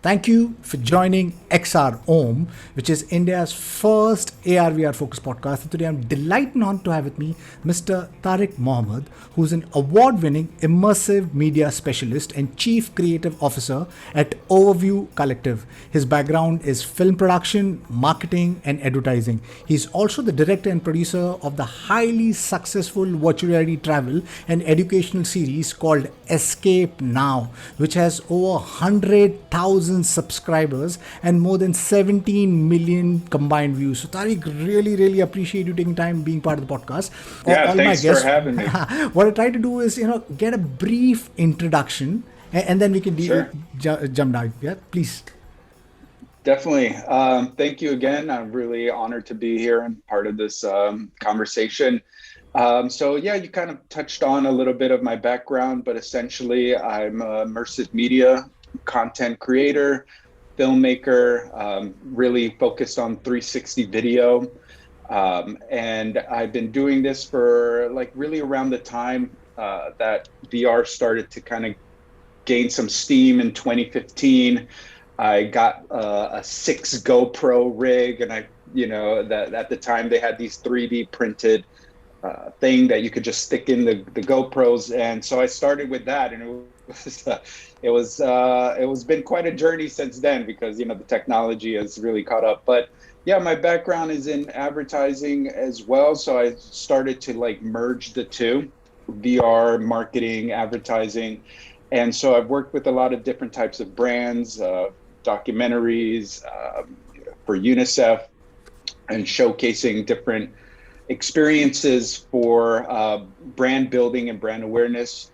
Thank you for joining XR Om, which is India's first AR VR focused podcast. And today I'm delighted on to have with me Mr. Tarik Mohamed, who's an award winning Immersive Media Specialist and Chief Creative Officer at Overview Collective. His background is film production, marketing, and advertising. He's also the director and producer of the highly successful virtual reality travel and educational series called Escape Now, which has over 100,000 subscribers and more than 17 million combined views. So Tariq, really appreciate you taking time being part of the podcast. Yeah, All my thanks for guests, having me. what I try to do is, get a brief introduction and then we can Sure, jump down. Yeah, please. definitely. Thank you again. I'm really honored to be here and part of this conversation. So yeah, you kind of touched on a little bit of my background, but essentially I'm a immersive media content creator, filmmaker, really focused on 360 video. And I've been doing this for like really around the time that VR started to kind of gain some steam in 2015. I got a 6 GoPro rig, and that at the time they had these 3D printed thing that you could just stick in the GoPros, and so I started with that, and it was been quite a journey since then because the technology has really caught up. But yeah, my background is in advertising as well, so I started to like merge the two, VR, marketing, advertising. And so I've worked with a lot of different types of brands, documentaries for UNICEF, and showcasing different experiences for brand building and brand awareness.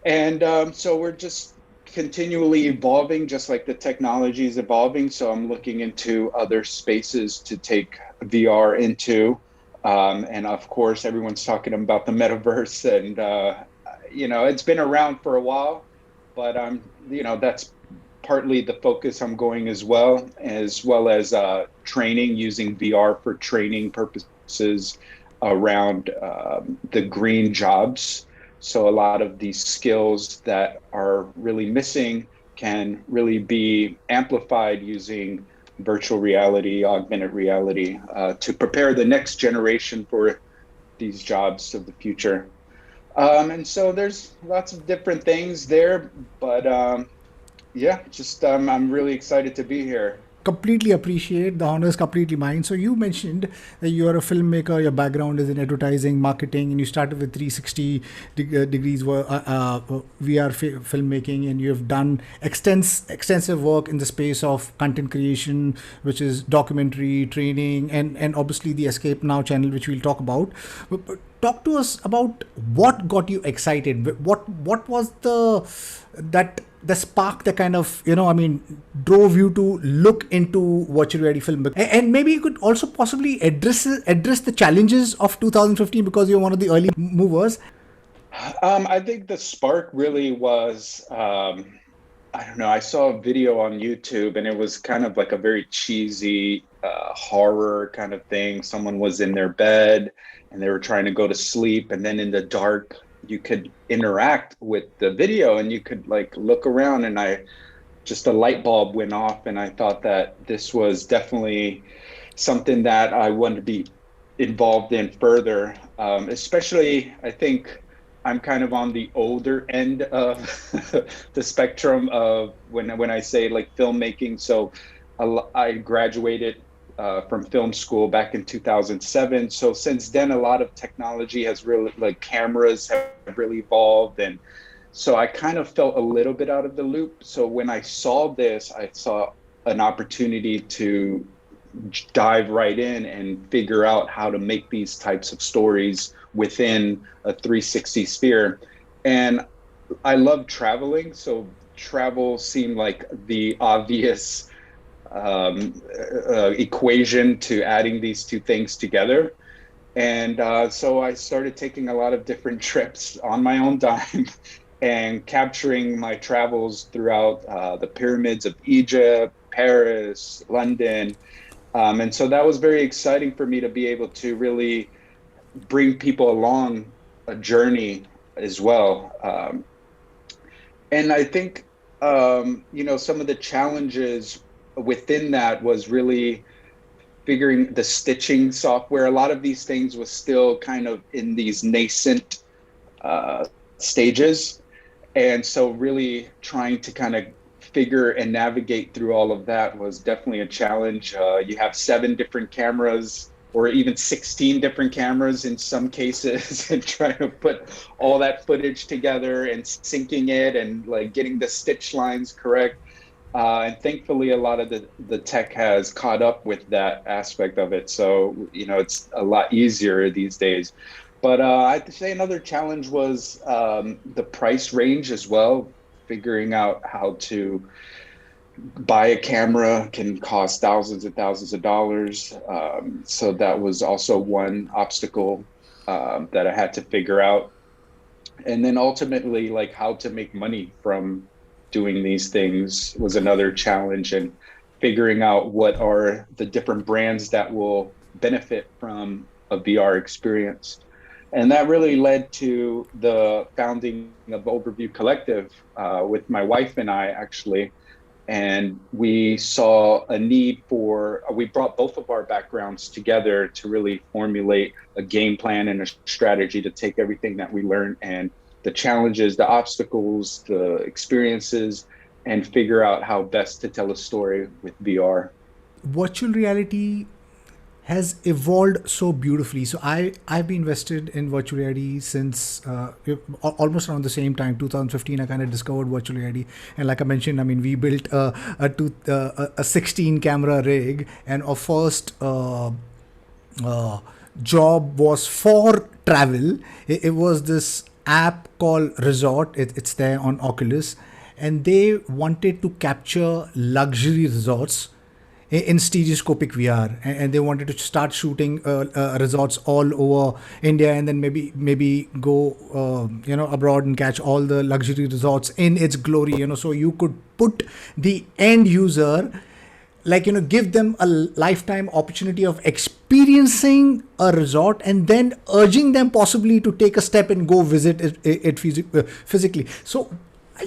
And so we're just continually evolving, just like the technology is evolving. So I'm looking into other spaces to take VR into. And of course, everyone's talking about the metaverse, and it's been around for a while, but that's partly the focus I'm going as well as training, using VR for training purposes around the green jobs. So a lot of these skills that are really missing can really be amplified using virtual reality, augmented reality, to prepare the next generation for these jobs of the future. And so there's lots of different things there, but yeah, just I'm really excited to be here. Completely appreciate, the honor is completely mine. So you mentioned that you are a filmmaker, your background is in advertising, marketing, and you started with 360 degrees VR filmmaking, and you have done extensive work in the space of content creation, which is documentary, training, and obviously the Escape Now channel, which we'll talk about. But talk to us about what got you excited. What was the spark that kind of drove you to look into virtual reality film. And maybe you could also possibly address the challenges of 2015 because you're one of the early movers. I think the spark really was, I don't know, I saw a video on YouTube, and it was kind of like a very cheesy horror kind of thing. Someone was in their bed and they were trying to go to sleep, and then in the dark you could interact with the video and you could like look around, and just a light bulb went off, and I thought that this was definitely something that I wanted to be involved in further. Especially, I think I'm kind of on the older end of the spectrum of when I say like filmmaking. So I graduated from film school back in 2007. So since then, a lot of technology has really, like cameras have really evolved. And so I kind of felt a little bit out of the loop. So when I saw this, I saw an opportunity to dive right in and figure out how to make these types of stories within a 360 sphere. And I love traveling. So travel seemed like the obvious equation to adding these two things together. And so I started taking a lot of different trips on my own dime and capturing my travels throughout the pyramids of Egypt, Paris, London. And so that was very exciting for me to be able to really bring people along a journey as well. And I think some of the challenges within that was really figuring the stitching software. A lot of these things was still kind of in these nascent uh, stages. And so really trying to kind of figure and navigate through all of that was definitely a challenge. You have 7 different cameras or even 16 different cameras in some cases and trying to put all that footage together and syncing it and like getting the stitch lines correct. And thankfully, a lot of the tech has caught up with that aspect of it. So, it's a lot easier these days. But I'd say another challenge was the price range as well. Figuring out how to buy a camera can cost thousands and thousands of dollars. So that was also one obstacle that I had to figure out. And then ultimately, like how to make money from doing these things was another challenge, and figuring out what are the different brands that will benefit from a VR experience. And that really led to the founding of Overview Collective with my wife and I, actually. And we saw a need we brought both of our backgrounds together to really formulate a game plan and a strategy to take everything that we learned and the challenges, the obstacles, the experiences, and figure out how best to tell a story with VR. Virtual reality has evolved so beautifully. So I've been invested in virtual reality since almost around the same time, 2015. I kind of discovered virtual reality, and like I mentioned, I mean, we built a 16 camera rig, and our first uh, job was for travel. It was this app called Resort. It's there on Oculus, and they wanted to capture luxury resorts in stereoscopic VR, and they wanted to start shooting resorts all over India, and then maybe go abroad and catch all the luxury resorts in its glory. So you could put the end user, like, give them a lifetime opportunity of experiencing a resort, and then urging them possibly to take a step and go visit it physically. So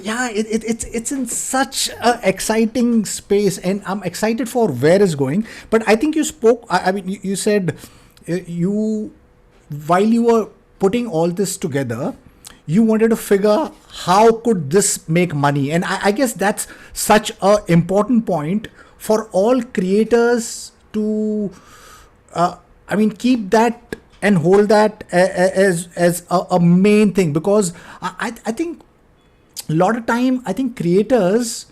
yeah, it's in such a exciting space, and I'm excited for where it's going. But I think you spoke, I mean, you said you, while you were putting all this together, you wanted to figure how could this make money. And I guess that's such a important point for all creators to keep that and hold that as a main thing, because I think a lot of time, I think creators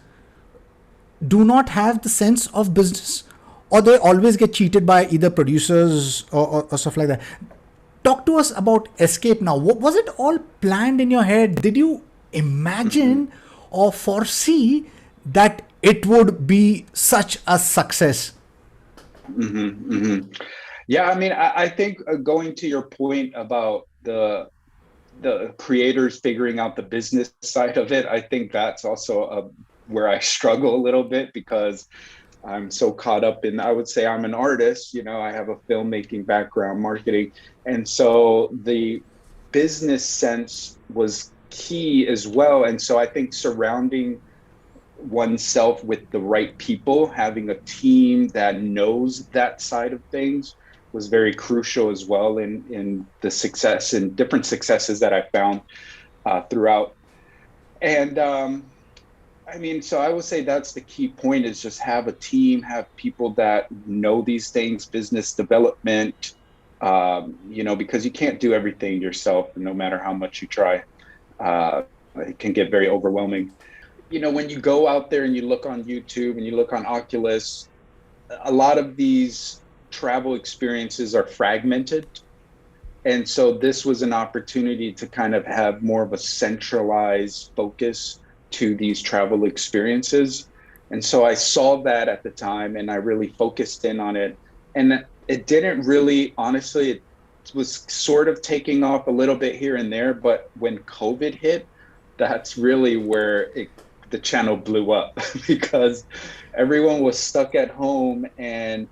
do not have the sense of business, or they always get cheated by either producers or stuff like that. Talk to us about Escape Now. Was it all planned in your head? Did you imagine or foresee that it would be such a success? Yeah, I mean, I think going to your point about the creators figuring out the business side of it, I think that's also where I struggle a little bit, because I'm so caught up in, I would say I'm an artist, I have a filmmaking background, marketing. And so the business sense was key as well. And so I think surrounding oneself with the right people, having a team that knows that side of things was very crucial as well in the success and different successes that I found throughout. And so I would say that's the key point, is just have a team, have people that know these things, business development, because you can't do everything yourself, no matter how much you try. It can get very overwhelming. When you go out there and you look on YouTube and you look on Oculus, a lot of these travel experiences are fragmented. And so this was an opportunity to kind of have more of a centralized focus to these travel experiences. And so I saw that at the time, and I really focused in on it. And it didn't really, honestly, it was sort of taking off a little bit here and there. But when COVID hit, that's really where the channel blew up, because everyone was stuck at home and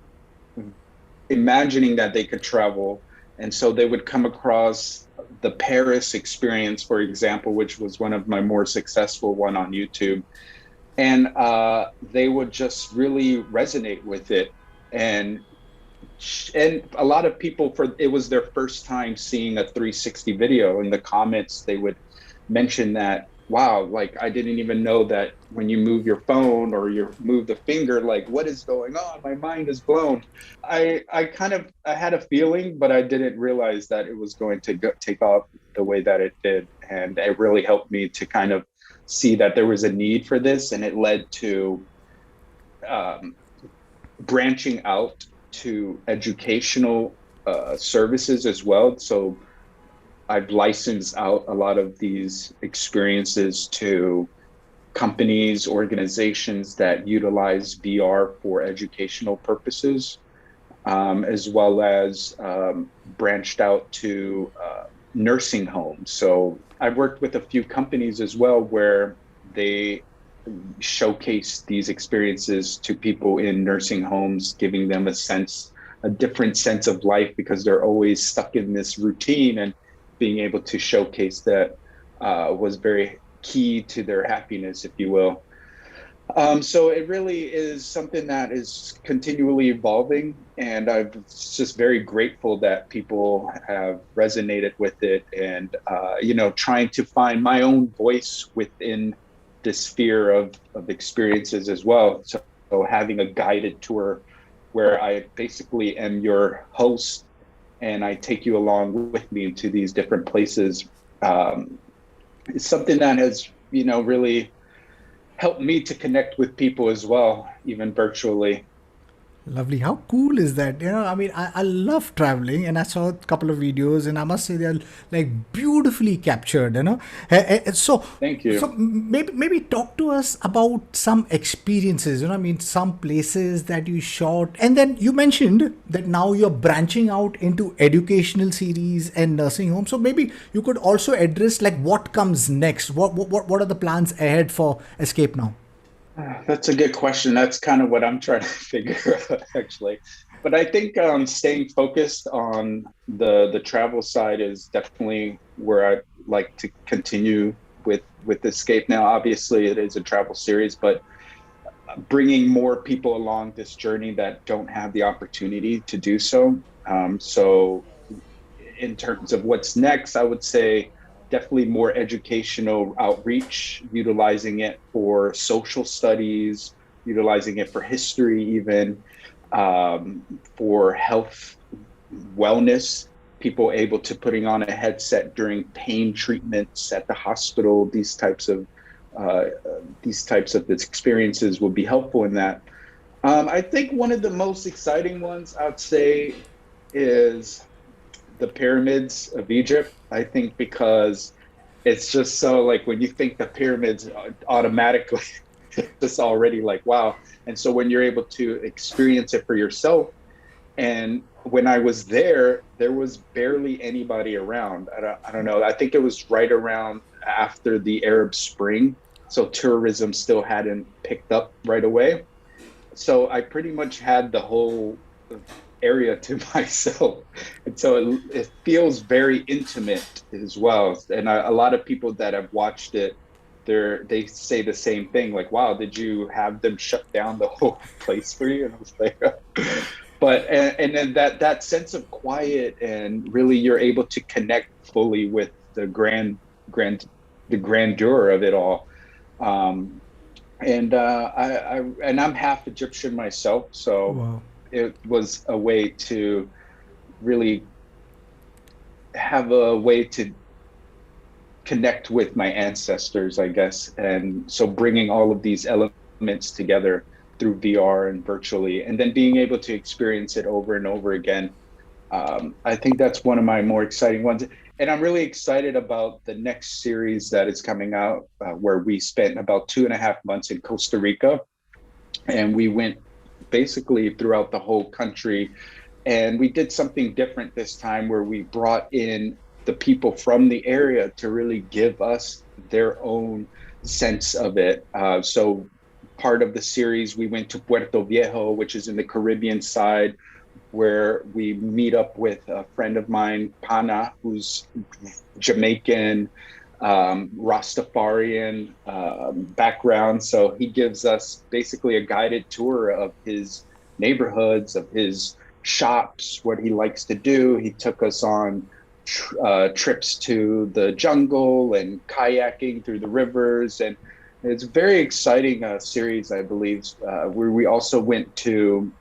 imagining that they could travel. And so they would come across the Paris experience, for example, which was one of my more successful one on YouTube. and they would just really resonate with it. And a lot of people, for it was their first time seeing a 360 video. In the comments they would mention that, wow, like I didn't even know that when you move your phone or you move the finger, like what is going on, my mind is blown. I had a feeling, but I didn't realize that it was going to take off the way that it did. And it really helped me to kind of see that there was a need for this, and it led to um, branching out to educational services as well. So I've licensed out a lot of these experiences to companies, organizations that utilize VR for educational purposes, as well as branched out to nursing homes. So I've worked with a few companies as well where they showcase these experiences to people in nursing homes, giving them a different sense of life, because they're always stuck in this routine, and being able to showcase that was very key to their happiness, if you will. So it really is something that is continually evolving, and I'm just very grateful that people have resonated with it, and trying to find my own voice within this sphere of experiences as well. So having a guided tour where I basically am your host and I take you along with me to these different places, is something that has, really helped me to connect with people as well, even virtually. Lovely. How cool is that? I mean, I love traveling, and I saw a couple of videos, and I must say they're like beautifully captured. So, Thank you. maybe talk to us about some experiences. I mean, some places that you shot, and then you mentioned that now you're branching out into educational series and nursing homes. So maybe you could also address like what comes next. What are the plans ahead for Escape Now? That's a good question. That's kind of what I'm trying to figure out, actually. But I think staying focused on the travel side is definitely where I'd like to continue with Escape Now. Obviously, it is a travel series, but bringing more people along this journey that don't have the opportunity to do so. So in terms of what's next, I would say definitely more educational outreach, utilizing it for social studies, utilizing it for history, even for health, wellness. People able to putting on a headset during pain treatments at the hospital. These types of experiences will be helpful in that. I think one of the most exciting ones I'd say is the pyramids of Egypt. I think because it's just so, like, when you think the pyramids, automatically just already like, wow. And so when you're able to experience it for yourself, and when I was there, there was barely anybody around. I don't know. I think it was right around after the Arab Spring. So tourism still hadn't picked up right away. So I pretty much had the whole area to myself, and so it feels very intimate as well. And a lot of people that have watched it, they say the same thing, like, wow, did you have them shut down the whole place for you? And I was like, but and then that sense of quiet, and really you're able to connect fully with the grand the grandeur of it all. um and I'm half Egyptian myself, so Wow. it was a way to really have a way to connect with my ancestors, I guess. And so bringing all of these elements together through VR and virtually, and then being able to experience it over and over again. I think that's one of my more exciting ones. And I'm really excited about the next series that is coming out, where we spent about 2.5 months in Costa Rica, and we went basically throughout the whole country. And we did something different this time, where we brought in the people from the area to really give us their own sense of it. So part of the series, we went to Puerto Viejo, which is in the Caribbean side, where we meet up with a friend of mine, Pana, who's Jamaican, Rastafarian background. So he gives us basically a guided tour of his neighborhoods, of his shops, what he likes to do. He took us on trips to the jungle and kayaking through the rivers. And it's a very exciting series, I believe, where we also went to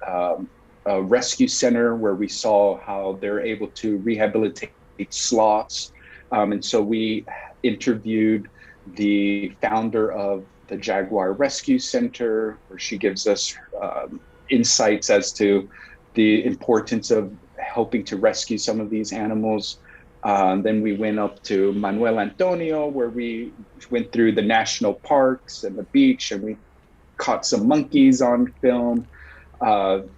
a rescue center where we saw how they're able to rehabilitate sloths. And so we interviewed the founder of the Jaguar Rescue Center, where she gives us insights as to the importance of helping to rescue some of these animals. Then we went up to Manuel Antonio, where we went through the national parks and the beach, and we caught some monkeys on film.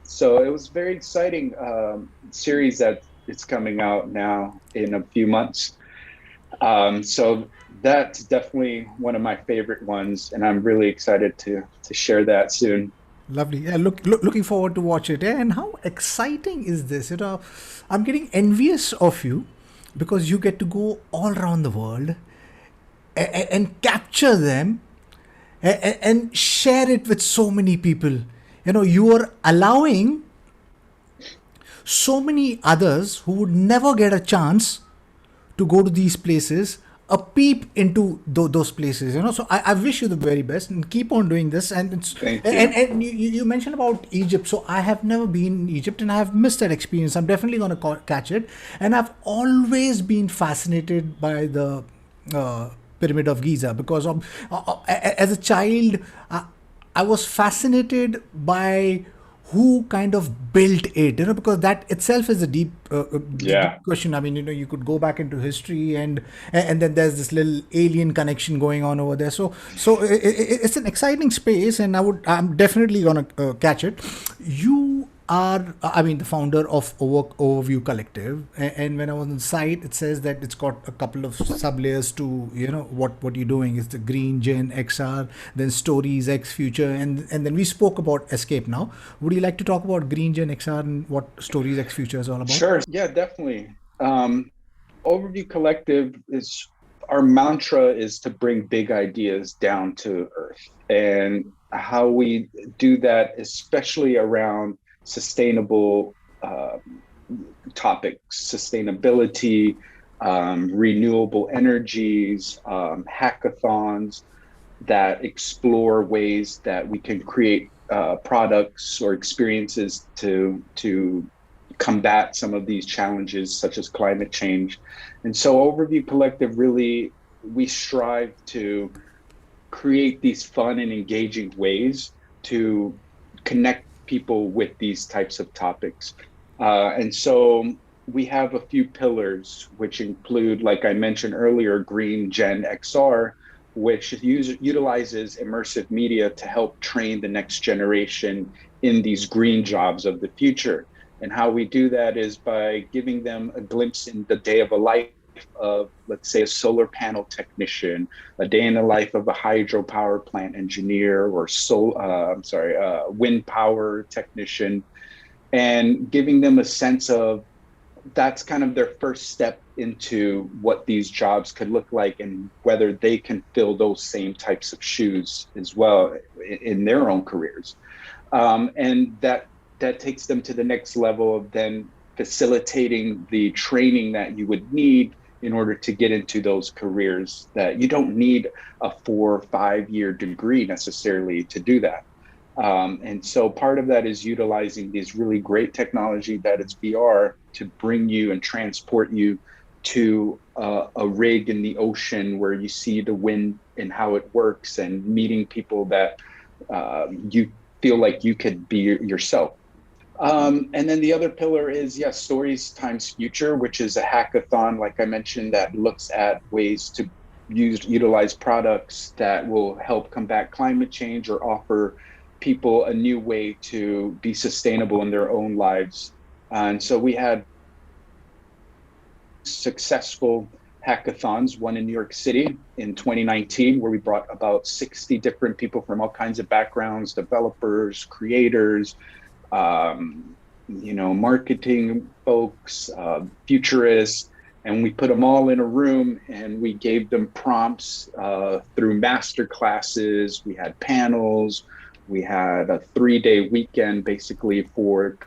So it was very exciting series that it's coming out now in a few months. So that's definitely one of my favorite ones, and I'm really excited to share that soon. Lovely. Yeah, looking forward to watch it. Yeah, and how exciting is this? I'm getting envious of you because you get to go all around the world and capture them and share it with so many people. You are allowing so many others who would never get a chance to go to these places a peep into those places. So I wish you the very best and keep on doing this. And Thank you. and you mentioned about Egypt. So I have never been in Egypt and I have missed that experience. I'm definitely going to catch it. And I've always been fascinated by the pyramid of Giza because as a child I was fascinated by who kind of built it, because that itself is a deep, Yeah. deep question. I mean, you could go back into history, and then there's this little alien connection going on over there. So it's an exciting space, and I'm definitely gonna catch it. You are, I mean, the founder of Overview Collective, and when I was on the site, it says that it's got a couple of sub layers to what you're doing is the Green Gen XR, then Stories X Future, and then we spoke about Escape. Now, would you like to talk about Green Gen XR and what Stories X Future is all about? Sure. Yeah, definitely. Overview Collective is our mantra is to bring big ideas down to earth, and how we do that, especially around sustainable topics, sustainability, renewable energies, hackathons that explore ways that we can create products or experiences to combat some of these challenges, such as climate change. And so Overview Collective, really, we strive to create these fun and engaging ways to connect people with these types of topics. And so we have a few pillars, which include, like I mentioned earlier, Green Gen XR, which utilizes immersive media to help train the next generation in these green jobs of the future. And how we do that is by giving them a glimpse in the day of a life of, let's say, a solar panel technician, a day in the life of a hydropower plant engineer, or wind power technician, and giving them a sense of that's kind of their first step into what these jobs could look like and whether they can fill those same types of shoes as well in their own careers. And that takes them to the next level of then facilitating the training that you would need in order to get into those careers. That you don't need a 4 or 5 year degree necessarily to do that. And so part of that is utilizing these really great technology that is VR to bring you and transport you to a rig in the ocean where you see the wind and how it works, and meeting people that you feel like you could be yourself. And then the other pillar is, yes, Stories times Future, which is a hackathon, like I mentioned, that looks at ways to utilize products that will help combat climate change or offer people a new way to be sustainable in their own lives. And so we had successful hackathons, one in New York City in 2019, where we brought about 60 different people from all kinds of backgrounds, developers, creators, marketing folks, futurists, and we put them all in a room and we gave them prompts through master classes. We had panels. We had a 3-day weekend basically for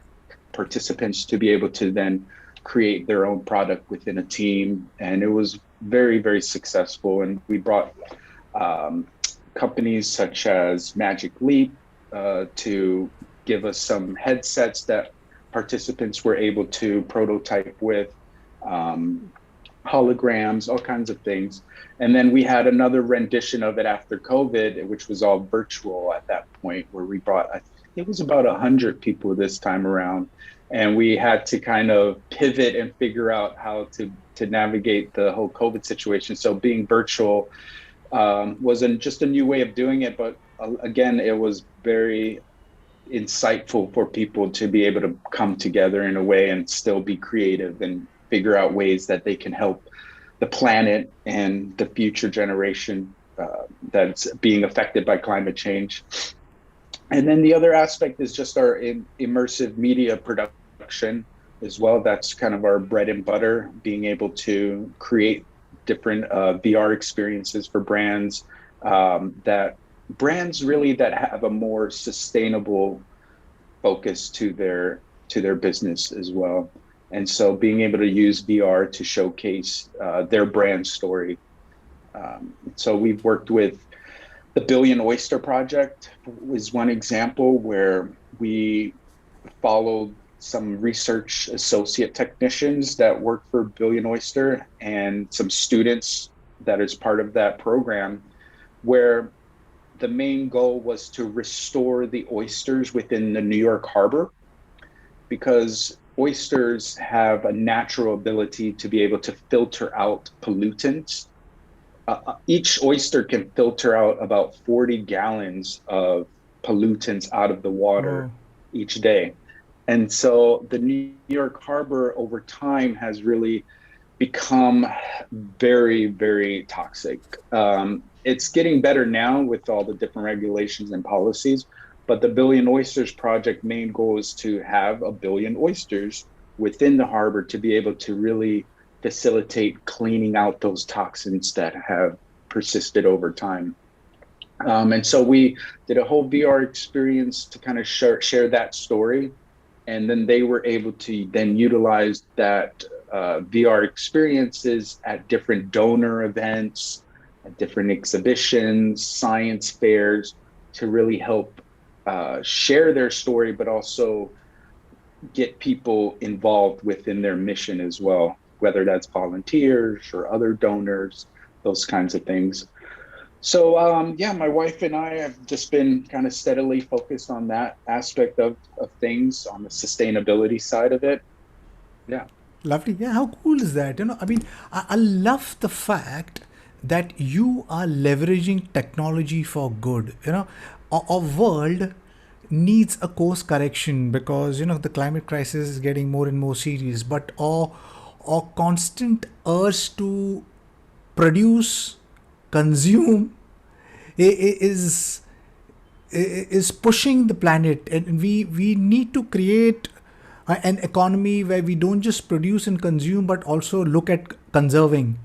participants to be able to then create their own product within a team. And it was very, very successful. And we brought companies such as Magic Leap to give us some headsets that participants were able to prototype with, holograms, all kinds of things. And then we had another rendition of it after COVID, which was all virtual at that point, where we brought, I think it was about 100 people this time around. And we had to kind of pivot and figure out how to navigate the whole COVID situation. So being virtual wasn't just a new way of doing it, but again, it was very insightful for people to be able to come together in a way and still be creative and figure out ways that they can help the planet and the future generation that's being affected by climate change. And then the other aspect is just our immersive media production as well. That's kind of our bread and butter, being able to create different VR experiences for brands that have a more sustainable focus to their business as well. And so being able to use VR to showcase their brand story. So we've worked with the Billion Oyster Project was one example where we followed some research associate technicians that work for Billion Oyster and some students that is part of that program, where the main goal was to restore the oysters within the New York harbor, because oysters have a natural ability to be able to filter out pollutants. Each oyster can filter out about 40 gallons of pollutants out of the water each day. And so the New York harbor over time has really become very, very toxic. It's getting better now with all the different regulations and policies, but the Billion Oysters Project main goal is to have 1 billion oysters within the harbor to be able to really facilitate cleaning out those toxins that have persisted over time. And so we did a whole VR experience to kind of share that story. And then they were able to then utilize that VR experiences at different donor events, at different exhibitions, science fairs, to really help share their story, but also get people involved within their mission as well, whether that's volunteers or other donors, those kinds of things. So my wife and I have just been kind of steadily focused on that aspect of things, on the sustainability side of it. Yeah. Lovely. Yeah, how cool is that? I mean, I love the fact that you are leveraging technology for good. Our world needs a course correction because, the climate crisis is getting more and more serious, but our constant urge to produce, consume is pushing the planet, and we need to create an economy where we don't just produce and consume but also look at conserving,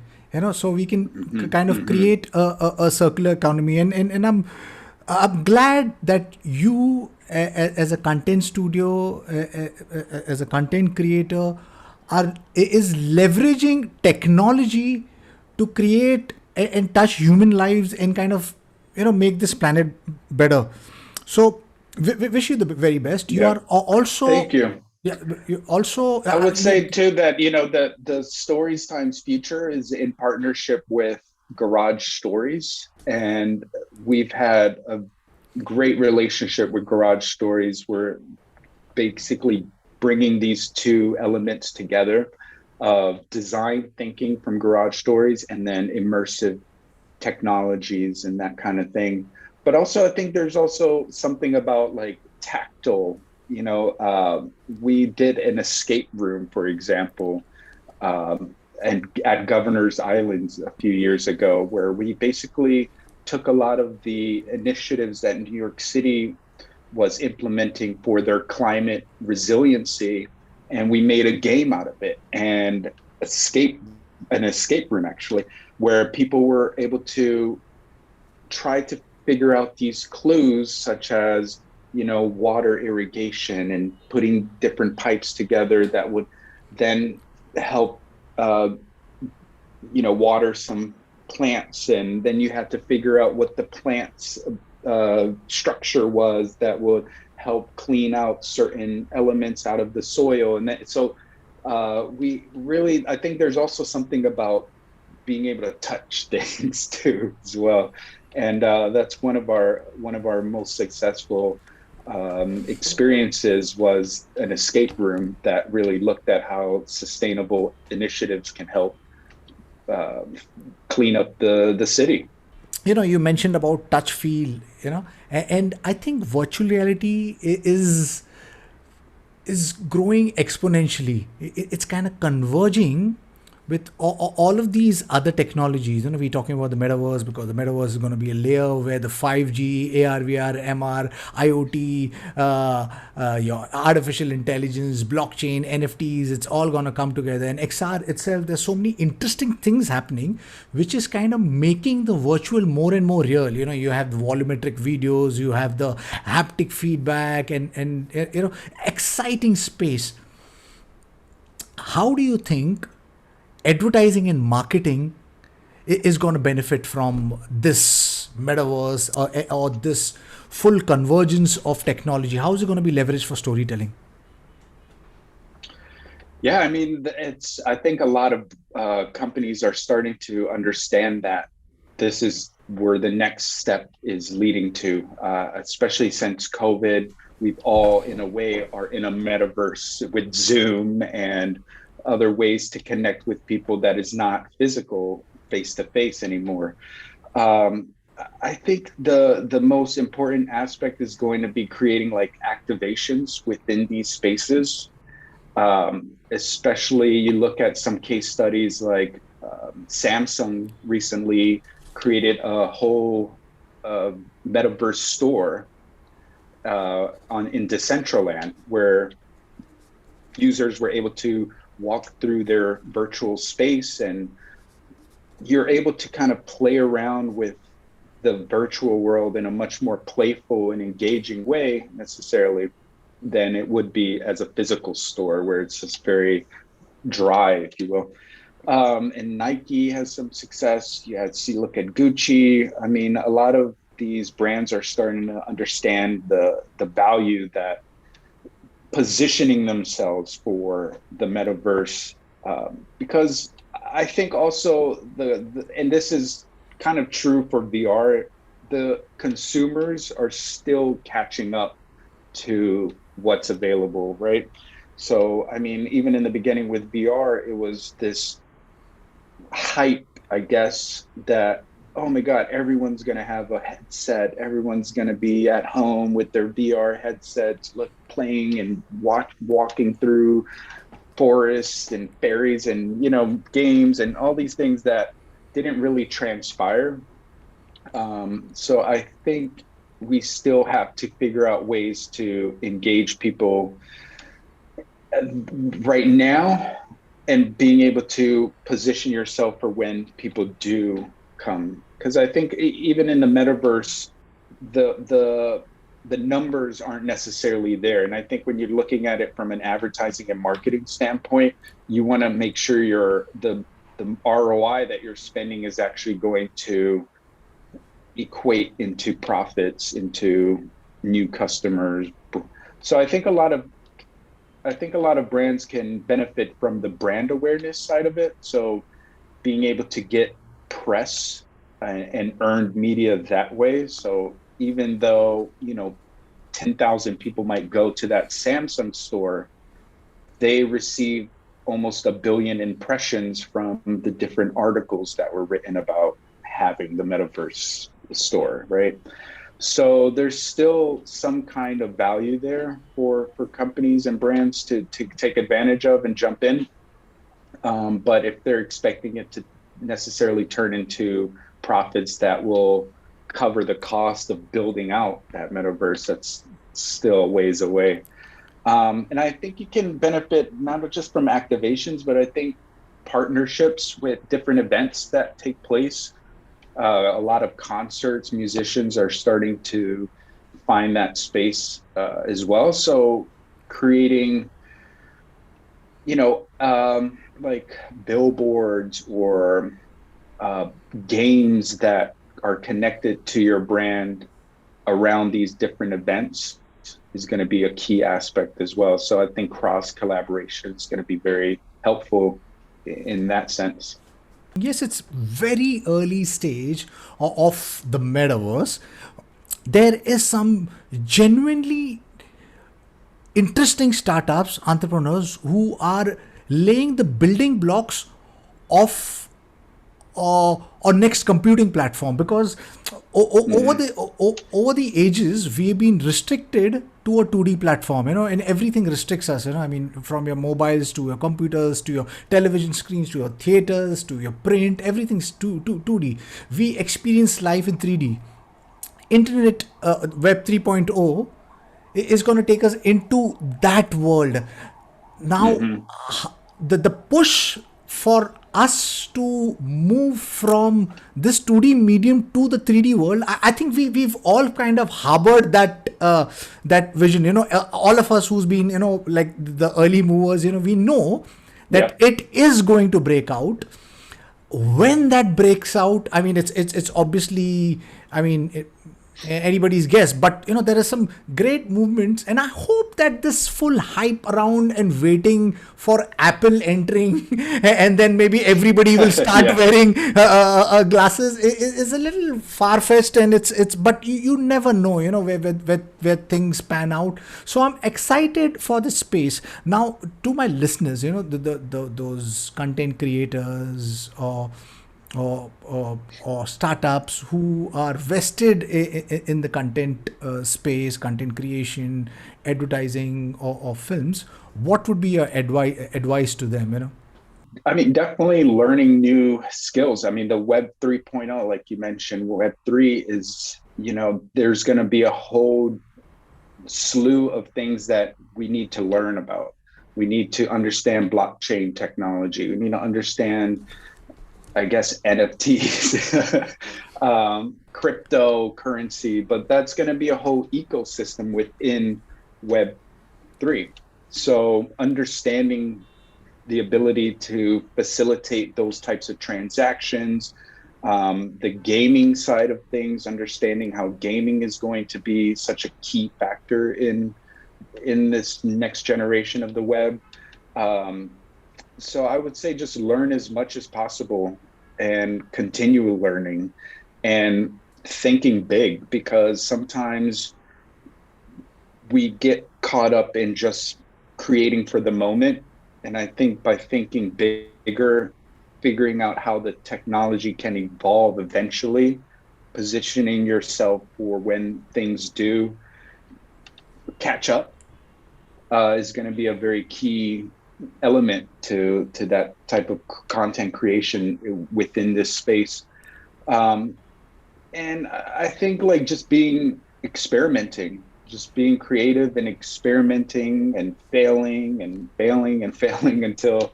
so we can kind of create a circular economy. And I'm glad that you as a content studio, as a content creator, is leveraging technology to create and touch human lives and kind of make this planet better. So we wish you the very best. You are also, thank you. Yeah, you also, I would say too that the Stories Times future is in partnership with Garage Stories, and we've had a great relationship with Garage Stories. We're basically bringing these two elements together of design thinking from Garage Stories and then immersive technologies and that kind of thing. But also, I think there's also something about like tactile. We did an escape room, for example, and at Governor's Islands a few years ago, where we basically took a lot of the initiatives that New York City was implementing for their climate resiliency, and we made a game out of it. And escape an escape room actually, where people were able to try to figure out these clues, such as water irrigation and putting different pipes together that would then help uh, water some plants, and then you had to figure out what the plant's structure was that would help clean out certain elements out of the soil. And so we really, I think there's also something about being able to touch things too as well, and that's one of our most successful experiences was an escape room that really looked at how sustainable initiatives can help uh, clean up the city. You mentioned about touch feel, and I think virtual reality is growing exponentially. It's kind of converging with all of these other technologies. We're talking about the metaverse because the metaverse is going to be a layer where the 5G, AR, VR, MR, IoT, your artificial intelligence, blockchain, NFTs, it's all going to come together. And XR itself, there's so many interesting things happening, which is kind of making the virtual more and more real. You have the volumetric videos, you have the haptic feedback, and exciting space. How do you think advertising and marketing is going to benefit from this metaverse, or this full convergence of technology? How is it going to be leveraged for storytelling? Yeah, I mean, I think a lot of companies are starting to understand that this is where the next step is leading to, especially since COVID. We've all, in a way, are in a metaverse with Zoom and other ways to connect with people that is not physical face to face anymore. Um, I think the most important aspect is going to be creating like activations within these spaces. Especially you look at some case studies like Samsung recently created a whole uh, metaverse store in Decentraland, where users were able to walk through their virtual space, and you're able to kind of play around with the virtual world in a much more playful and engaging way necessarily than it would be as a physical store where it's just very dry, if you will. And Nike has some success. You had see look at Gucci. I mean, a lot of these brands are starting to understand the value that positioning themselves for the metaverse, because I think also and this is kind of true for VR, the consumers are still catching up to what's available, right? So, I mean, even in the beginning with VR, it was this hype, I guess, that, oh my God, everyone's going to have a headset. Everyone's going to be at home with their VR headsets, playing and walking through forests and fairies and, games and all these things that didn't really transpire. So I think we still have to figure out ways to engage people right now, and being able to position yourself for when people do come. Because I think even in the metaverse, the numbers aren't necessarily there. And I think when you're looking at it from an advertising and marketing standpoint, you want to make sure the ROI that you're spending is actually going to equate into profits, into new customers. So I think a lot of brands can benefit from the brand awareness side of it. So being able to get press and earned media that way. So even though, 10,000 people might go to that Samsung store, they receive almost 1 billion impressions from the different articles that were written about having the metaverse store, right? So there's still some kind of value there for companies and brands to take advantage of and jump in. But if they're expecting it to necessarily turn into profits that will cover the cost of building out that metaverse, that's still ways away. And I think you can benefit not just from activations, but I think partnerships with different events that take place. A lot of concerts, musicians are starting to find that space as well. So creating, like billboards or games that are connected to your brand around these different events is going to be a key aspect as well. So I think cross collaboration is going to be very helpful in that sense. Yes, it's very early stage of the metaverse. There is some genuinely interesting startups, entrepreneurs who are laying the building blocks of our next computing platform, because over the ages we've been restricted to a 2D platform, and everything restricts us, I mean, from your mobiles to your computers to your television screens to your theaters to your print, everything's 2D. We experience life in 3D. Internet, web 3.0 is going to take us into that world. Now, the push for us to move from this 2D medium to the 3D world, I think we've all kind of harbored that vision. All of us who's been, like the early movers, we know that it is going to break out. When that breaks out, I mean, it's obviously, I mean, anybody's guess, but there are some great movements, and I hope that this full hype around and waiting for Apple entering and then maybe everybody will start wearing glasses is a little far-fetched, and it's but you never know, where things pan out. So I'm excited for the space. Now, to my listeners, those content creators or startups who are vested in the content space, content creation, advertising, or films, what would be your advice to them? I mean, definitely learning new skills. I mean, the Web 3.0, like you mentioned, Web 3 is, there's going to be a whole slew of things that we need to learn about. We need to understand blockchain technology. We need to understand, I guess, NFTs, cryptocurrency, but that's going to be a whole ecosystem within Web 3. So understanding the ability to facilitate those types of transactions, the gaming side of things, understanding how gaming is going to be such a key factor in this next generation of the web. So I would say just learn as much as possible and continue learning and thinking big, because sometimes we get caught up in just creating for the moment. And I think by thinking bigger, figuring out how the technology can evolve eventually, positioning yourself for when things do catch up is going to be a very key element to that type of content creation within this space. And I think like just experimenting, just being creative and experimenting and failing until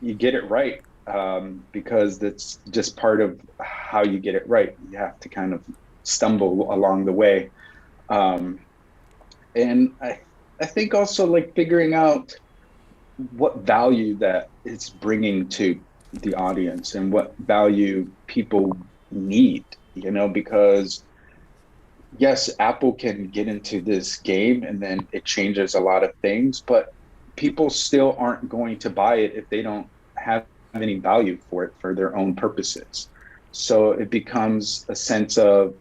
you get it right, because that's just part of how you get it right. You have to kind of stumble along the way. And I think also like figuring out what value that it's bringing to the audience and what value people need, because yes, Apple can get into this game and then it changes a lot of things, but people still aren't going to buy it if they don't have any value for it for their own purposes. So it becomes a sense of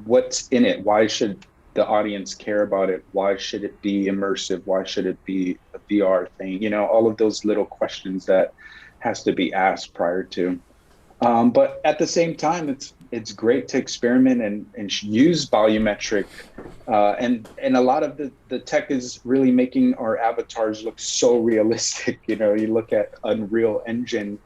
what's in it. Why should the audience care about it? Why should it be immersive? Why should it be a VR thing? All of those little questions that has to be asked prior to. But at the same time, it's great to experiment and use volumetric. And a lot of the tech is really making our avatars look so realistic. You look at Unreal Engine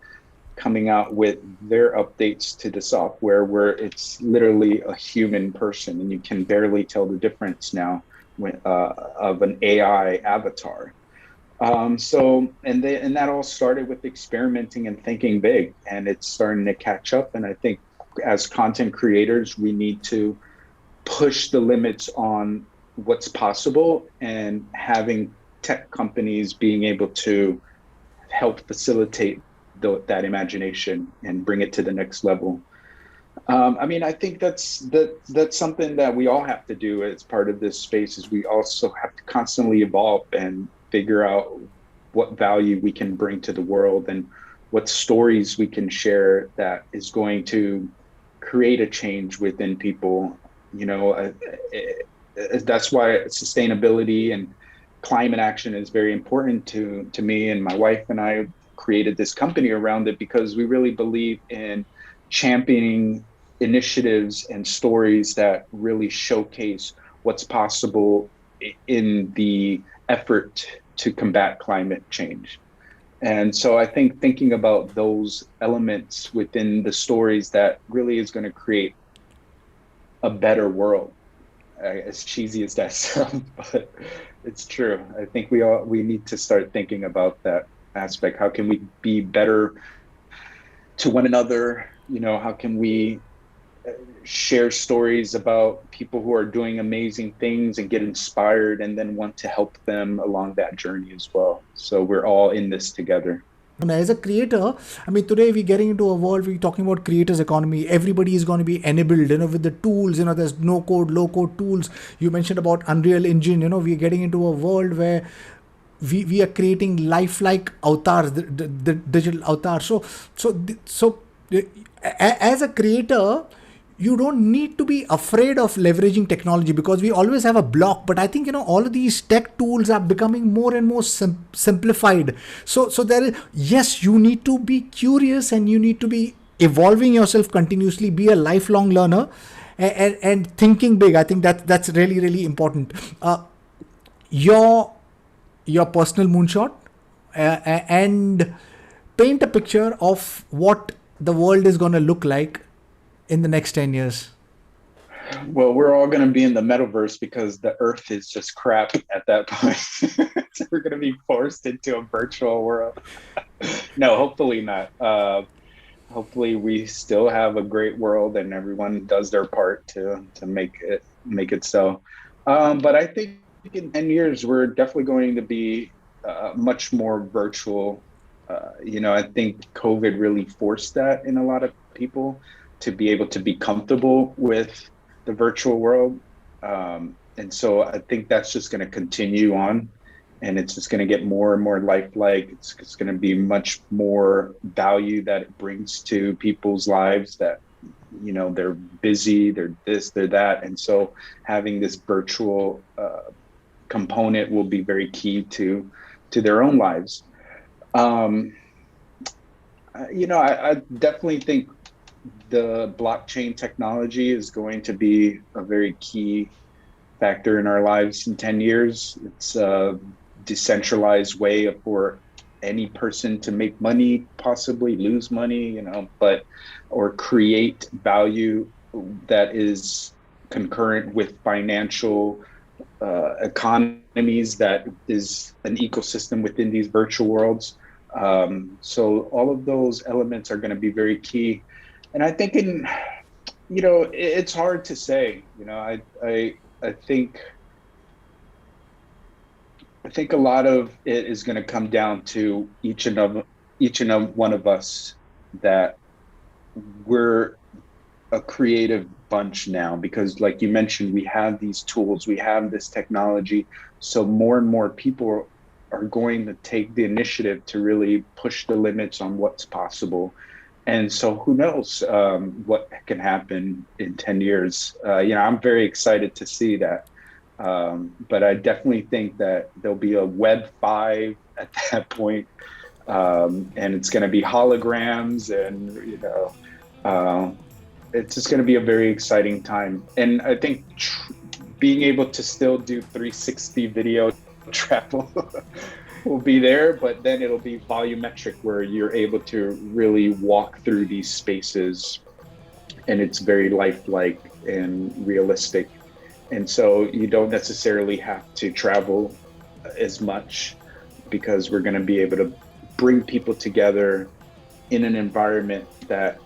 coming out with their updates to the software where it's literally a human person, and you can barely tell the difference now of an AI avatar. And that all started with experimenting and thinking big, and it's starting to catch up. And I think as content creators, we need to push the limits on what's possible, and having tech companies being able to help facilitate that imagination and bring it to the next level. I mean, I think that's something that we all have to do as part of this space. Is we also have to constantly evolve and figure out what value we can bring to the world, and what stories we can share that is going to create a change within people. You know, that's why sustainability and climate action is very important to me, and my wife and I created this company around it, because we really believe in championing initiatives and stories that really showcase what's possible in the effort to combat climate change. And so I think thinking about those elements within the stories, that really is going to create a better world. As cheesy as that sounds, but it's true. I think we need to start thinking about that aspect. How can we be better to one another? You know, how can we share stories about people who are doing amazing things and get inspired, and then want to help them along that journey as well? So we're all in this together. And as a creator, I mean, today we're getting into a world, we're talking about creators economy. Everybody is going to be enabled, with the tools, there's no code, low code tools. You mentioned about Unreal Engine, we're getting into a world where we are creating lifelike avatars, the digital avatars. So as a creator, you don't need to be afraid of leveraging technology, because we always have a block. But I think, all of these tech tools are becoming more and more simplified. So there is, yes, you need to be curious, and you need to be evolving yourself continuously, be a lifelong learner, and thinking big. I think that's really, really important. Your personal moonshot, and paint a picture of what the world is going to look like in the next 10 years. Well, we're all going to be in the metaverse, because the earth is just crap at that point. So we're going to be forced into a virtual world. No, hopefully not. Hopefully we still have a great world, and everyone does their part to make it so. But I think in 10 years, we're definitely going to be much more virtual. I think COVID really forced that in a lot of people, to be able to be comfortable with the virtual world. And so I think that's just going to continue on, and it's just going to get more and more lifelike. It's going to be much more value that it brings to people's lives, that, they're busy, they're this, they're that. And so having this virtual component will be very key to their own lives. I definitely think the blockchain technology is going to be a very key factor in our lives in 10 years. It's a decentralized way for any person to make money, possibly lose money, or create value that is concurrent with financial economies, that is an ecosystem within these virtual worlds. So all of those elements are going to be very key. And I think it's hard to say, I think a lot of it is going to come down to each and one of us, that we're a creative bunch now, because like you mentioned, we have these tools, we have this technology. So more and more people are going to take the initiative to really push the limits on what's possible. And so who knows what can happen in 10 years. I'm very excited to see that. But I definitely think that there'll be a Web 5 at that point. And it's going to be holograms, and, it's just going to be a very exciting time. And I think being able to still do 360 video travel will be there, but then it'll be volumetric, where you're able to really walk through these spaces, and it's very lifelike and realistic. And so you don't necessarily have to travel as much. because we're going to be able to bring people together in an environment that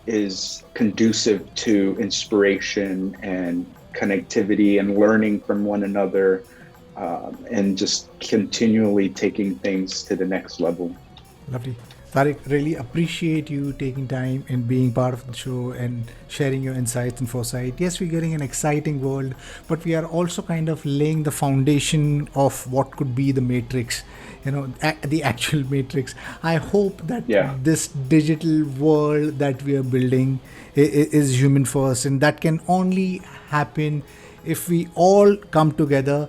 is conducive to inspiration and connectivity and learning from one another, and just continually taking things to the next level. Lovely. Tarik, really appreciate you taking time and being part of the show and sharing your insights and foresight. Yes, we're getting an exciting world, but we are also kind of laying the foundation of what could be the matrix, the actual matrix. I hope that this digital world that we are building is human first, and that can only happen if we all come together,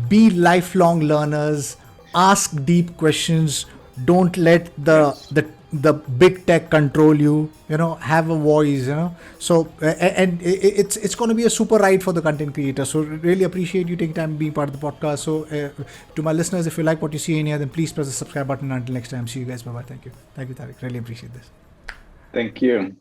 be lifelong learners, ask deep questions. Don't let the big tech control you. Have a voice. So and it's going to be a super ride for the content creator. So really appreciate you taking time being part of the podcast. So to my listeners, if you like what you see in here, then please press the subscribe button. Until next time, see you guys. Bye bye. Thank you, Tarik. Really appreciate this. Thank you.